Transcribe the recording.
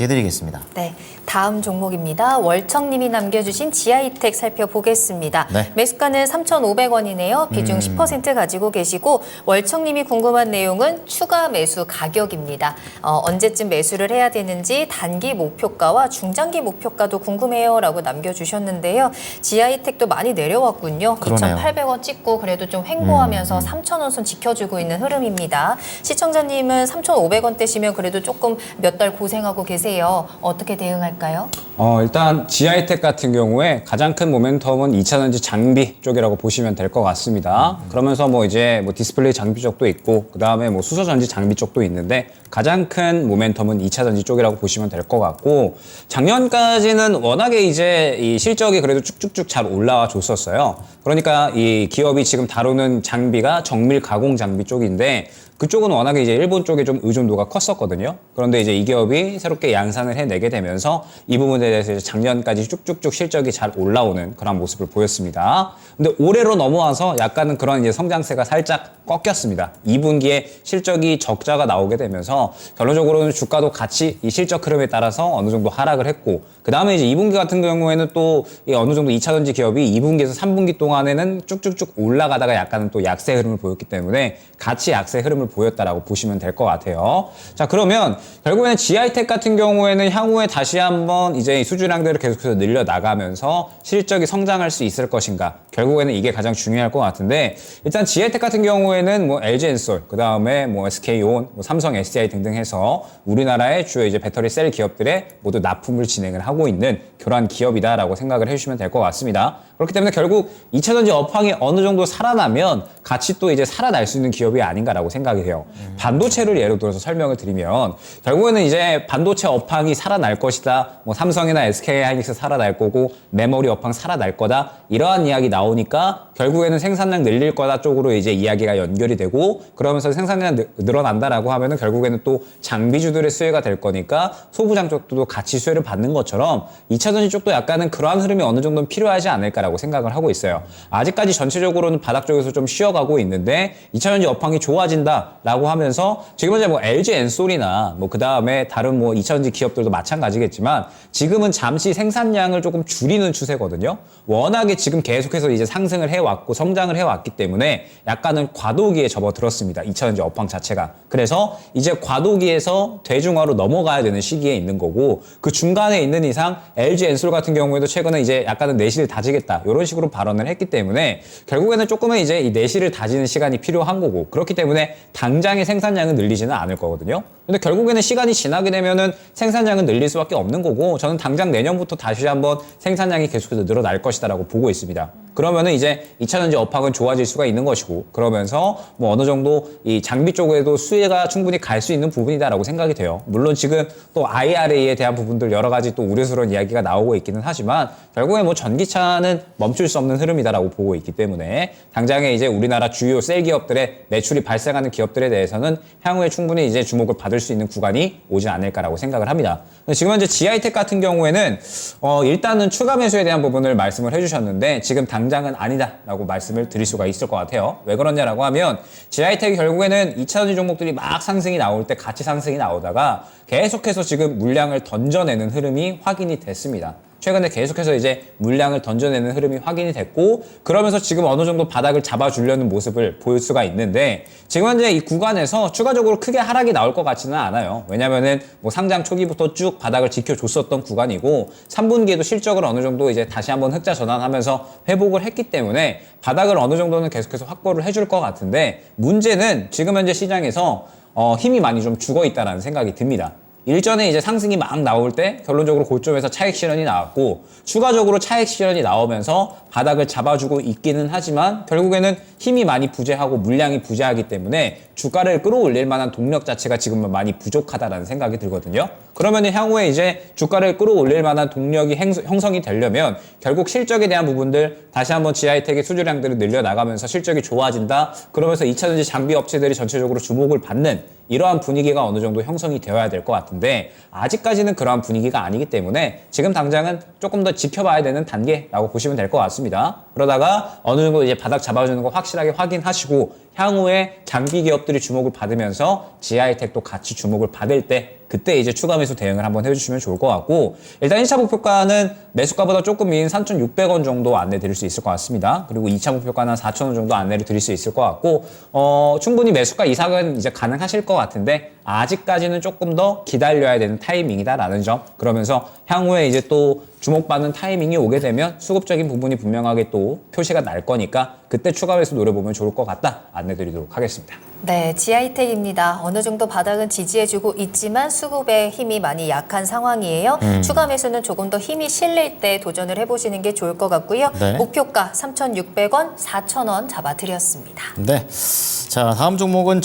해드리겠습니다. 네, 다음 종목입니다. 월청님이 남겨주신 지하이텍 살펴보겠습니다. 네. 매수가는 3,500원이네요. 비중 10% 가지고 계시고 월청님이 궁금한 내용은 추가 매수 가격입니다. 언제쯤 매수를 해야 되는지 단기 목표가와 중장기 목표가도 궁금해요 라고 남겨주셨는데요. 지하이텍도 많이 내려왔군요. 그러네요. 2,800원 찍고 그래도 좀 횡보하면서 3,000원 선 지켜주고 있는 흐름입니다. 시청자님은 3,500원대시면 그래도 조금 몇 달 고생하고 계세요. 어떻게 대응할까요? 일단 지하이텍 같은 경우에 가장 큰 모멘텀은 2차전지 장비 쪽이라고 보시면 될 것 같습니다. 그러면서 이제 디스플레이 장비 쪽도 있고 그다음에 수소전지 장비 쪽도 있는데 가장 큰 모멘텀은 2차전지 쪽이라고 보시면 될 것 같고 작년까지는 워낙에 이제 이 실적이 그래도 쭉쭉쭉 잘 올라와 줬었어요. 그러니까 이 기업이 지금 다루는 장비가 정밀 가공 장비 쪽인데 그쪽은 워낙에 이제 일본 쪽에 좀 의존도가 컸었거든요. 그런데 이제 이 기업이 새롭게 양산을 해내게 되면서 이 부분에 대해서 이제 작년까지 쭉쭉쭉 실적이 잘 올라오는 그런 모습을 보였습니다. 근데 올해로 넘어와서 약간은 그런 이제 성장세가 살짝 꺾였습니다. 2분기에 실적이 적자가 나오게 되면서 결론적으로는 주가도 같이 이 실적 흐름에 따라서 어느 정도 하락을 했고 그 다음에 이제 2분기 같은 경우에는 또 어느 정도 2차전지 기업이 2분기에서 3분기 동안에는 쭉쭉쭉 올라가다가 약간은 또 약세 흐름을 보였기 때문에 같이 약세 흐름을 보였다라고 보시면 될 것 같아요. 자, 그러면 결국에는 지하이텍 같은 경우에는 향후에 다시 한번 이제 이 수주량들을 계속해서 늘려 나가면서 실적이 성장할 수 있을 것인가? 결국에는 이게 가장 중요할 것 같은데 일단 지하이텍 같은 경우에는 LG엔솔, 그 다음에 SK온, 삼성 SDI 등등 해서 우리나라의 주요 이제 배터리 셀 기업들에 모두 납품을 진행을 하고 있는 그러한 기업이다라고 생각을 해주시면 될 것 같습니다. 그렇기 때문에 결국 2차전지 업황이 어느 정도 살아나면 같이 또 이제 살아날 수 있는 기업이 아닌가라고 생각이 해요. 반도체를 예로 들어서 설명을 드리면 결국에는 이제 반도체 업황이 살아날 것이다. 삼성이나 SK하이닉스 살아날 거고 메모리 업황 살아날 거다. 이러한 이야기 나오니까 결국에는 생산량 늘릴 거다 쪽으로 이제 이야기가 연결이 되고 그러면서 생산량 늘어난다라고 하면은 결국에는 또 장비주들의 수혜가 될 거니까 소부장 쪽도 같이 수혜를 받는 것처럼 2차전지 쪽도 약간은 그러한 흐름이 어느 정도는 필요하지 않을까라고 생각을 하고 있어요. 아직까지 전체적으로는 바닥 쪽에서 좀 쉬어가고 있는데 2차전지 업황이 좋아진다라고 하면서 지금 현재 LG엔솔이나 그 다음에 다른 2차전지 기업들도 마찬가지겠지만 지금은 잠시 생산량을 조금 줄이는 추세거든요. 워낙에 지금 계속해서 이제 상승을 해왔고 성장을 해왔기 때문에 약간은 과도기에 접어들었습니다. 2차전지 업황 자체가. 그래서 이제 과도기에서 대중화로 넘어가야 되는 시기에 있는 거고 그 중간에 있는 이상 LG엔솔 같은 경우에도 최근에 이제 약간은 내실을 다지겠다 이런 식으로 발언을 했기 때문에 결국에는 조금은 이제 이 내실을 다지는 시간이 필요한 거고 그렇기 때문에 당장의 생산량은 늘리지는 않을 거거든요. 근데 결국에는 시간이 지나게 되면은 생산량은 늘릴 수밖에 없는 거고 저는 당장 내년부터 다시 한번 생산량이 계속해서 늘어날 것이다라고 보고 있습니다. 그러면은 이제 2차전지 업황은 좋아질 수가 있는 것이고 그러면서 어느 정도 이 장비 쪽에도 수혜가 충분히 갈 수 있는 부분이다라고 생각이 돼요. 물론 지금 또 IRA에 대한 부분들 여러 가지 또 우려스러운 이야기가 나오고 있기는 하지만 결국에 전기차는 멈출 수 없는 흐름이다라고 보고 있기 때문에 당장에 이제 우리나라 주요 셀 기업들의 매출이 발생하는 기업들에 대해서는 향후에 충분히 이제 주목을 받을 수 있는 구간이 오지 않을까라고 생각을 합니다. 지금 현재 지하이텍 같은 경우에는 일단은 추가 매수에 대한 부분을 말씀을 해주셨는데 지금 당장은 아니다라고 말씀을 드릴 수가 있을 것 같아요. 왜 그러냐라고 하면 지하이텍이 결국에는 2차전지 종목들이 막 상승이 나올 때 같이 상승이 나오다가 계속해서 지금 물량을 던져내는 흐름이 확인이 됐습니다. 최근에 계속해서 이제 물량을 던져내는 흐름이 확인이 됐고 그러면서 지금 어느 정도 바닥을 잡아주려는 모습을 보일 수가 있는데 지금 현재 이 구간에서 추가적으로 크게 하락이 나올 것 같지는 않아요. 왜냐면은 상장 초기부터 쭉 바닥을 지켜줬었던 구간이고 3분기에도 실적을 어느 정도 이제 다시 한번 흑자 전환하면서 회복을 했기 때문에 바닥을 어느 정도는 계속해서 확보를 해줄 것 같은데 문제는 지금 현재 시장에서 힘이 많이 좀 죽어 있다라는 생각이 듭니다. 일전에 이제 상승이 막 나올 때 결론적으로 고점에서 차익 실현이 나왔고 추가적으로 차익 실현이 나오면서 바닥을 잡아주고 있기는 하지만 결국에는 힘이 많이 부재하고 물량이 부재하기 때문에 주가를 끌어올릴 만한 동력 자체가 지금은 많이 부족하다라는 생각이 들거든요. 그러면 향후에 이제 주가를 끌어올릴 만한 동력이 형성이 되려면 결국 실적에 대한 부분들 다시 한번 지하이텍의 수주량들을 늘려나가면서 실적이 좋아진다. 그러면서 2차전지 장비 업체들이 전체적으로 주목을 받는 이러한 분위기가 어느 정도 형성이 되어야 될 것 같은데 아직까지는 그러한 분위기가 아니기 때문에 지금 당장은 조금 더 지켜봐야 되는 단계라고 보시면 될 것 같습니다. 그러다가 어느 정도 이제 바닥 잡아주는 거 확실하게 확인하시고 향후에 장비 기업들이 주목을 받으면서 지하이텍도 같이 주목을 받을 때 그때 이제 추가 매수 대응을 한번 해주시면 좋을 것 같고, 일단 1차 목표가는 매수가보다 조금 미인 3,600원 정도 안내 드릴 수 있을 것 같습니다. 그리고 2차 목표가는 4,000원 정도 안내를 드릴 수 있을 것 같고, 충분히 매수가 이상은 이제 가능하실 것 같은데 아직까지는 조금 더 기다려야 되는 타이밍이다라는 점. 그러면서 향후에 이제 또 주목받는 타이밍이 오게 되면 수급적인 부분이 분명하게 또 표시가 날 거니까 그때 추가 매수 노려보면 좋을 것 같다 안내 드리도록 하겠습니다. 네, 지하이텍입니다. 어느 정도 바닥은 지지해주고 있지만 수급의 힘이 많이 약한 상황이에요. 추가 매수는 조금 더 힘이 실릴 때 도전을 해보시는 게 좋을 것 같고요. 네. 목표가 3,600원, 4,000원 잡아드렸습니다. 네. 자, 다음 종목은